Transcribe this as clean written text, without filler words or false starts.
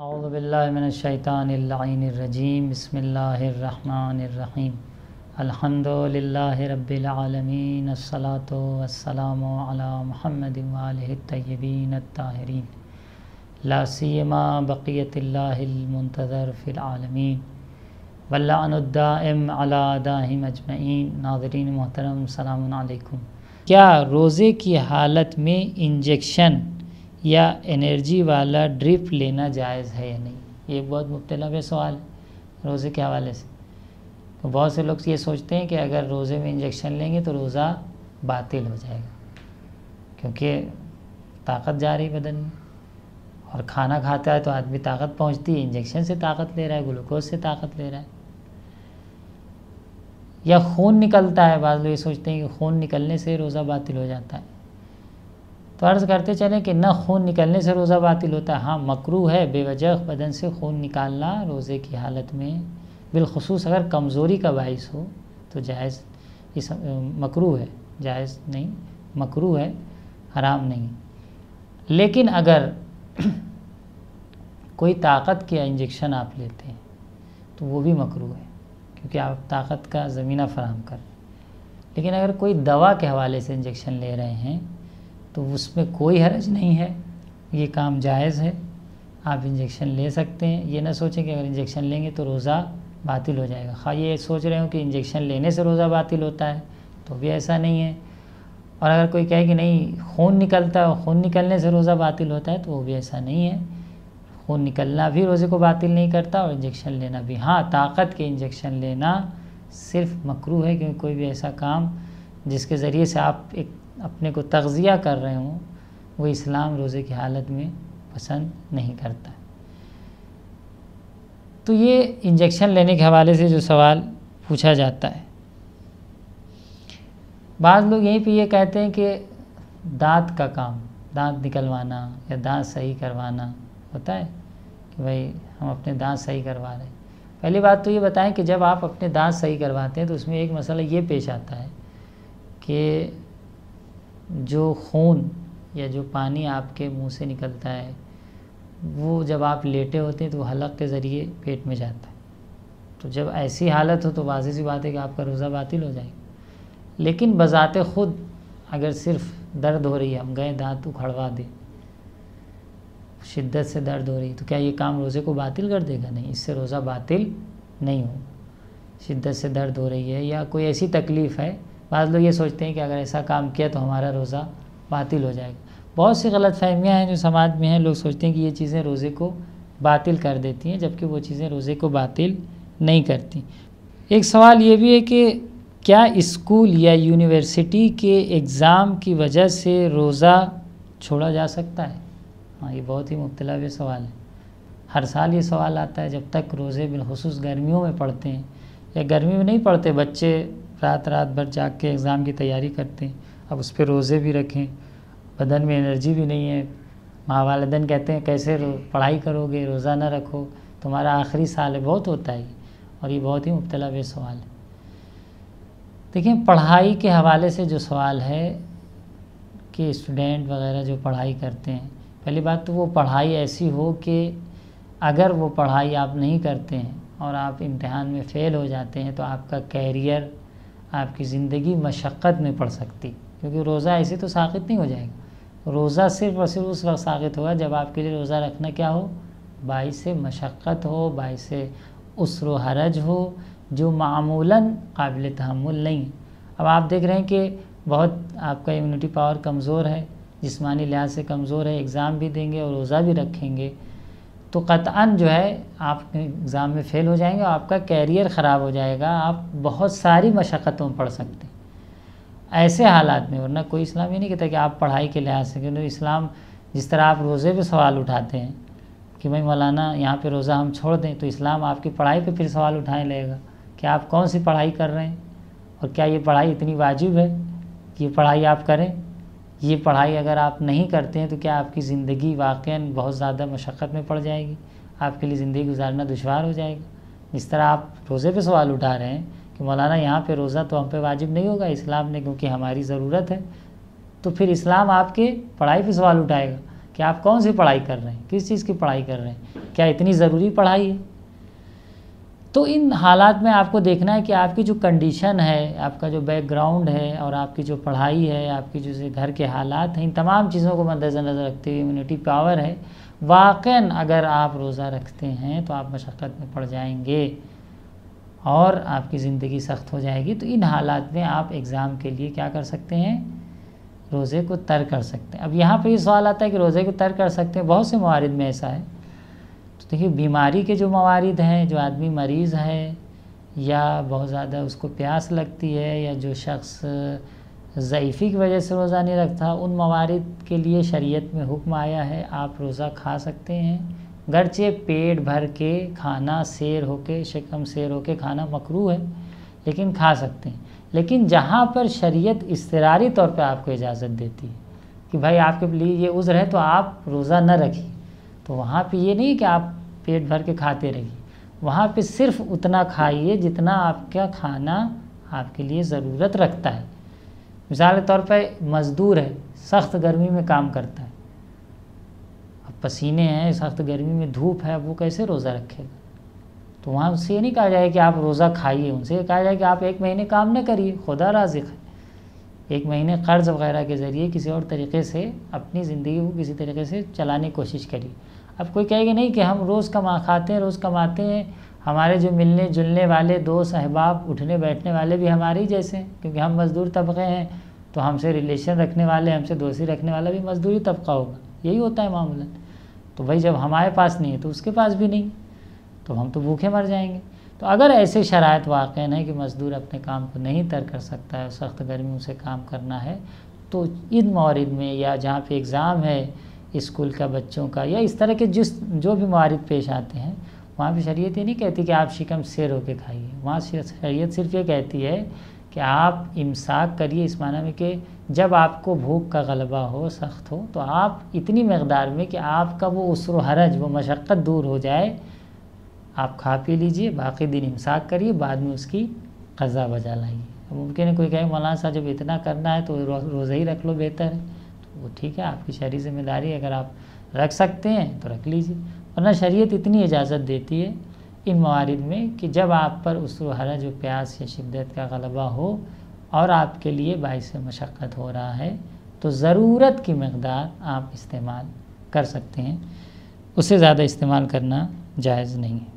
اعوذ باللہ من الشیطان اللعین الرجیم بسم اللہ الرحمن الرحیم الحمد للہ رب العالمین الصلاۃ والسلام علی محمد وآلہ الطیبین الطاہرین لا سیما بقیت اللہ المنتظر فی العالمین واللعن الدائم علی اعدائہم اجمعین۔ ناظرین محترم السلام علیکم۔ کیا روزے کی حالت میں انجیکشن یا انرجی والا ڈرپ لینا جائز ہے یا نہیں؟ یہ بہت مبتلا سوال ہے روزے کے حوالے سے۔ تو بہت سے لوگ یہ سوچتے ہیں کہ اگر روزے میں انجیکشن لیں گے تو روزہ باطل ہو جائے گا، کیونکہ طاقت جا رہی بدن میں، اور کھانا کھاتا ہے تو آدمی طاقت پہنچتی ہے، انجیکشن سے طاقت لے رہا ہے، گلوکوز سے طاقت لے رہا ہے، یا خون نکلتا ہے۔ بعض لوگ یہ سوچتے ہیں کہ خون نکلنے سے روزہ باطل ہو جاتا ہے۔ تو عرض کرتے چلیں کہ نہ خون نکلنے سے روزہ باطل ہوتا ہے، ہاں مکروہ ہے بے وجہ بدن سے خون نکالنا روزے کی حالت میں، بالخصوص اگر کمزوری کا باعث ہو تو جائز، مکروہ ہے، جائز نہیں، مکروہ ہے، حرام نہیں۔ لیکن اگر کوئی طاقت کے انجیکشن آپ لیتے ہیں تو وہ بھی مکروہ ہے، کیونکہ آپ طاقت کا زمینہ فراہم کر رہے ہیں۔ لیکن اگر کوئی دوا کے حوالے سے انجیکشن لے رہے ہیں تو اس میں کوئی حرج نہیں ہے، یہ کام جائز ہے، آپ انجیکشن لے سکتے ہیں۔ یہ نہ سوچیں کہ اگر انجیکشن لیں گے تو روزہ باطل ہو جائے گا۔ خواہ یہ سوچ رہے ہوں کہ انجیکشن لینے سے روزہ باطل ہوتا ہے تو بھی ایسا نہیں ہے، اور اگر کوئی کہے کہ نہیں خون نکلتا ہے اور خون نکلنے سے روزہ باطل ہوتا ہے تو وہ بھی ایسا نہیں ہے۔ خون نکلنا بھی روزے کو باطل نہیں کرتا اور انجیکشن لینا بھی۔ ہاں طاقت کے انجیکشن لینا صرف مکروہ ہے، کیونکہ کوئی بھی ایسا کام جس کے ذریعے سے آپ ایک اپنے کو تغذیہ کر رہے ہوں وہ اسلام روزے کی حالت میں پسند نہیں کرتا۔ تو یہ انجیکشن لینے کے حوالے سے جو سوال پوچھا جاتا ہے، بعض لوگ یہیں پہ یہ کہتے ہیں کہ دانت کا کام، دانت نکلوانا یا دانت صحیح کروانا ہوتا ہے کہ بھائی ہم اپنے دانت صحیح کروا رہے ہیں۔ پہلی بات تو یہ بتائیں کہ جب آپ اپنے دانت صحیح کرواتے ہیں تو اس میں ایک مسئلہ یہ پیش آتا ہے کہ جو خون یا جو پانی آپ کے منہ سے نکلتا ہے وہ جب آپ لیٹے ہوتے ہیں تو وہ حلق کے ذریعے پیٹ میں جاتا ہے۔ تو جب ایسی حالت ہو تو واضح سی بات ہے کہ آپ کا روزہ باطل ہو جائے گا۔ لیکن بذات خود اگر صرف درد ہو رہی ہے، ہم گئے دانت اکھڑوا دیں، شدت سے درد ہو رہی ہے، تو کیا یہ کام روزے کو باطل کر دے گا؟ نہیں، اس سے روزہ باطل نہیں ہو۔ شدت سے درد ہو رہی ہے یا کوئی ایسی تکلیف ہے، بعض لوگ یہ سوچتے ہیں کہ اگر ایسا کام کیا تو ہمارا روزہ باطل ہو جائے گا۔ بہت سی غلط فہمیاں ہیں جو سماج میں ہیں، لوگ سوچتے ہیں کہ یہ چیزیں روزے کو باطل کر دیتی ہیں، جبکہ وہ چیزیں روزے کو باطل نہیں کرتی۔ ایک سوال یہ بھی ہے کہ کیا اسکول یا یونیورسٹی کے ایگزام کی وجہ سے روزہ چھوڑا جا سکتا ہے؟ ہاں، یہ بہت ہی مبتلا ہوئے سوال ہے۔ ہر سال یہ سوال آتا ہے، جب تک روزے بالخصوص گرمیوں میں پڑھتے ہیں، یا گرمی میں نہیں پڑھتے، بچے رات بھر جاگ کے ایگزام کی تیاری کرتے ہیں، اب اس پہ روزے بھی رکھیں، بدن میں انرجی بھی نہیں ہے، ماں والدین کہتے ہیں کیسے پڑھائی کرو گے، روزہ نہ رکھو، تمہارا آخری سال ہے، بہت ہوتا ہے، اور یہ بہت ہی مبتلا ہوئے سوال ہے۔ دیکھیں، پڑھائی کے حوالے سے جو سوال ہے کہ اسٹوڈنٹ وغیرہ جو پڑھائی کرتے ہیں، پہلی بات تو وہ پڑھائی ایسی ہو کہ اگر وہ پڑھائی آپ نہیں کرتے ہیں اور آپ امتحان میں فیل ہو جاتے ہیں تو آپ کا کیریئر، آپ کی زندگی مشقت میں پڑ سکتی، کیونکہ روزہ ایسے تو ساقط نہیں ہو جائے گا۔ روزہ صرف اور صرف اس وقت ساقط ہوگا جب آپ کے لیے روزہ رکھنا کیا ہو، باعث مشقت ہو، باعث عسر و حرج ہو، جو معمولاً قابل تحمل نہیں۔ اب آپ دیکھ رہے ہیں کہ بہت آپ کا امیونٹی پاور کمزور ہے، جسمانی لحاظ سے کمزور ہے، ایگزام بھی دیں گے اور روزہ بھی رکھیں گے تو قطعاً جو ہے آپ ایگزام میں فیل ہو جائیں گے، آپ کا کیریئر خراب ہو جائے گا، آپ بہت ساری مشقتوں میں پڑ سکتے ہیں ایسے حالات میں۔ ورنہ کوئی اسلام یہ نہیں کہتا کہ آپ پڑھائی کے لحاظ سے، کیونکہ اسلام جس طرح آپ روزے پہ سوال اٹھاتے ہیں کہ بھائی مولانا یہاں پہ روزہ ہم چھوڑ دیں، تو اسلام آپ کی پڑھائی پہ پھر سوال اٹھانے لگے گا کہ آپ کون سی پڑھائی کر رہے ہیں، اور کیا یہ پڑھائی اتنی واجب ہے کہ یہ پڑھائی آپ کریں؟ یہ پڑھائی اگر آپ نہیں کرتے ہیں تو کیا آپ کی زندگی واقعاً بہت زیادہ مشقت میں پڑ جائے گی، آپ کے لیے زندگی گزارنا دشوار ہو جائے گا۔ جس طرح آپ روزے پہ سوال اٹھا رہے ہیں کہ مولانا یہاں پہ روزہ تو ہم پہ واجب نہیں ہوگا اسلام نے، کیونکہ ہماری ضرورت ہے، تو پھر اسلام آپ کے پڑھائی پہ سوال اٹھائے گا کہ آپ کون سی پڑھائی کر رہے ہیں، کس چیز کی پڑھائی کر رہے ہیں۔ کیا اتنی ضروری پڑھائی ہے؟ تو ان حالات میں آپ کو دیکھنا ہے کہ آپ کی جو کنڈیشن ہے، آپ کا جو بیک گراؤنڈ ہے، اور آپ کی جو پڑھائی ہے، آپ کی جو گھر کے حالات ہیں، ان تمام چیزوں کو مد نظر رکھتے ہوئے امیونٹی پاور ہے، واقعاً اگر آپ روزہ رکھتے ہیں تو آپ مشقت میں پڑ جائیں گے اور آپ کی زندگی سخت ہو جائے گی۔ تو ان حالات میں آپ ایگزام کے لیے کیا کر سکتے ہیں؟ روزے کو ترک کر سکتے ہیں۔ اب یہاں پہ یہ سوال آتا ہے کہ روزے کو ترک کر سکتے ہیں، بہت سے موارد میں ایسا ہے۔ تو دیکھیے بیماری کے جو موارد ہیں، جو آدمی مریض ہے یا بہت زیادہ اس کو پیاس لگتی ہے، یا جو شخص ضعیفی کی وجہ سے روزہ نہیں رکھتا، ان موارد کے لیے شریعت میں حکم آیا ہے آپ روزہ کھا سکتے ہیں، گرچہ پیٹ بھر کے کھانا، سیر ہو کے، شکم سیر ہو کے کھانا مکروہ ہے، لیکن کھا سکتے ہیں۔ لیکن جہاں پر شریعت اضطراری طور پہ آپ کو اجازت دیتی ہے کہ بھائی آپ کے لیے یہ عذر ہے تو آپ روزہ نہ رکھیے، تو وہاں پہ یہ نہیں کہ آپ پیٹ بھر کے کھاتے رہیے، وہاں پہ صرف اتنا کھائیے جتنا آپ کا کھانا آپ کے لیے ضرورت رکھتا ہے۔ مثال کے طور پہ مزدور ہے، سخت گرمی میں کام کرتا ہے، اب پسینے ہیں، سخت گرمی میں دھوپ ہے، وہ کیسے روزہ رکھے گا؟ تو وہاں ان سے یہ نہیں کہا جائے کہ آپ روزہ کھائیے، ان سے یہ کہا جائے کہ آپ 1 مہینے کام نہ کریے، خدا رازق ہے، 1 مہینے قرض وغیرہ کے ذریعے کسی اور طریقے سے اپنی زندگی کو کسی طریقے سے چلانے کی کوشش کریے۔ اب کوئی کہے گا نہیں کہ ہم روز کھاتے ہیں، روز کماتے ہیں، ہمارے جو ملنے جلنے والے دوست احباب، اٹھنے بیٹھنے والے بھی ہمارے ہی جیسے ہیں، کیونکہ ہم مزدور طبقے ہیں، تو ہم سے ریلیشن رکھنے والے، ہم سے دوستی رکھنے والا بھی مزدوری طبقہ ہوگا، یہی ہوتا ہے معمولاً۔ تو بھائی جب ہمارے پاس نہیں ہے تو اس کے پاس بھی نہیں، تو ہم تو بھوکے مر جائیں گے۔ تو اگر ایسے شرائط واقع ہیں کہ مزدور اپنے کام کو نہیں ترک کر سکتا ہے، سخت گرمیوں سے کام کرنا ہے، تو ان موارد میں، یا جہاں پہ ایگزام ہے اسکول کا بچوں کا، یا اس طرح کے جو بھی موارد پیش آتے ہیں، وہاں پہ شریعت یہ نہیں کہتی کہ آپ شکم سیر ہو کے کھائیے، وہاں شریعت صرف یہ کہتی ہے کہ آپ امساک کریے، اس معنی میں کہ جب آپ کو بھوک کا غلبہ ہو، سخت ہو، تو آپ اتنی مقدار میں کہ آپ کا وہ عسر و حرج، وہ مشقت دور ہو جائے، آپ کھا پی لیجئے، باقی دن امساک کریے، بعد میں اس کی قضا بجا لائیے۔ اب ممکن ہے کوئی کہے مولانا صاحب جب اتنا کرنا ہے تو روزہ ہی رکھ لو، بہتر ہے، تو وہ ٹھیک ہے، آپ کی شرعی ذمہ داری ہے، اگر آپ رکھ سکتے ہیں تو رکھ لیجئے، ورنہ شریعت اتنی اجازت دیتی ہے ان موارد میں کہ جب آپ پر عسر و حرج و پیاس یا شدت کا غلبہ ہو اور آپ کے لیے باعث مشقت ہو رہا ہے، تو ضرورت کی مقدار آپ استعمال کر سکتے ہیں، اس سے زیادہ استعمال کرنا جائز نہیں ہے۔